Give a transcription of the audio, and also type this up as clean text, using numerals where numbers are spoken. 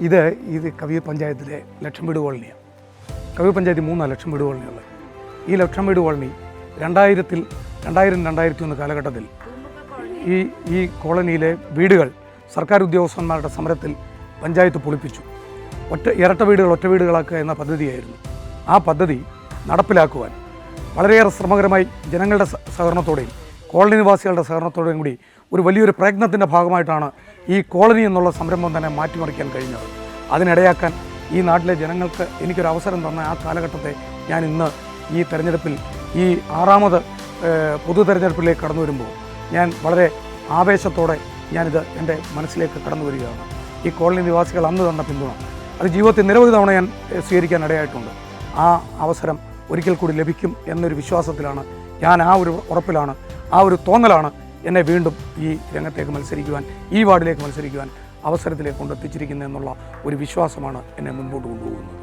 ഇത് കവിയൂർ പഞ്ചായത്തിലെ ലക്ഷം വീട് കോളനിയാണ്. കവിയൂർ പഞ്ചായത്തിൽ 3 ലക്ഷം വീട് കോളനിയുള്ളത്. ഈ ലക്ഷം വീട് കോളനി 2000-2001 കാലഘട്ടത്തിൽ ഈ കോളനിയിലെ വീടുകൾ സർക്കാർ ഉദ്യോഗസ്ഥന്മാരുടെ സമരത്തിൽ പഞ്ചായത്ത് പൊളിപ്പിച്ചു. ഇരട്ട വീടുകൾ ഒറ്റ വീടുകളാക്കുക എന്ന പദ്ധതിയായിരുന്നു. ആ പദ്ധതി നടപ്പിലാക്കുവാൻ വളരെയേറെ ശ്രമകരമായി ജനങ്ങളുടെ സഹകരണത്തോടെയും കോളനി നിവാസികളുടെ സഹകരണത്തോടെയും കൂടി ഒരു വലിയൊരു പ്രയത്നത്തിൻ്റെ ഭാഗമായിട്ടാണ് ഈ കോളനി എന്നുള്ള സംരംഭം തന്നെ മാറ്റിമറിക്കാൻ കഴിഞ്ഞത്. അതിനിടയാക്കാൻ ഈ നാട്ടിലെ ജനങ്ങൾക്ക് എനിക്കൊരു അവസരം തന്ന ആ കാലഘട്ടത്തെ ഞാൻ ഇന്ന് ഈ തെരഞ്ഞെടുപ്പിൽ ഈ 6ാമത് പൊതു തെരഞ്ഞെടുപ്പിലേക്ക് കടന്നു വരുമ്പോൾ ഞാൻ വളരെ ആവേശത്തോടെ ഞാനിത് എൻ്റെ മനസ്സിലേക്ക് കടന്നു വരികയാണ്. ഈ കോളനി നിവാസികൾ അന്ന് തന്ന പിന്തുണ അത് ജീവിതത്തിൽ നിരവധി തവണ ഞാൻ സ്വീകരിക്കാൻ ഇടയായിട്ടുണ്ട്. ആ അവസരം ഒരിക്കൽ കൂടി ലഭിക്കും എന്നൊരു വിശ്വാസത്തിലാണ് ഞാൻ, ആ ഒരു ഉറപ്പിലാണ്, ആ ഒരു തോന്നലാണ് എന്നെ വീണ്ടും ഈ രംഗത്തേക്ക് മത്സരിക്കുവാൻ, ഈ വാർഡിലേക്ക് മത്സരിക്കുവാൻ അവസരത്തിലേക്ക് കൊണ്ടെത്തിച്ചിരിക്കുന്നത് എന്നുള്ള ഒരു വിശ്വാസമാണ് എന്നെ മുൻപോട്ട് കൊണ്ടുപോകുന്നത്.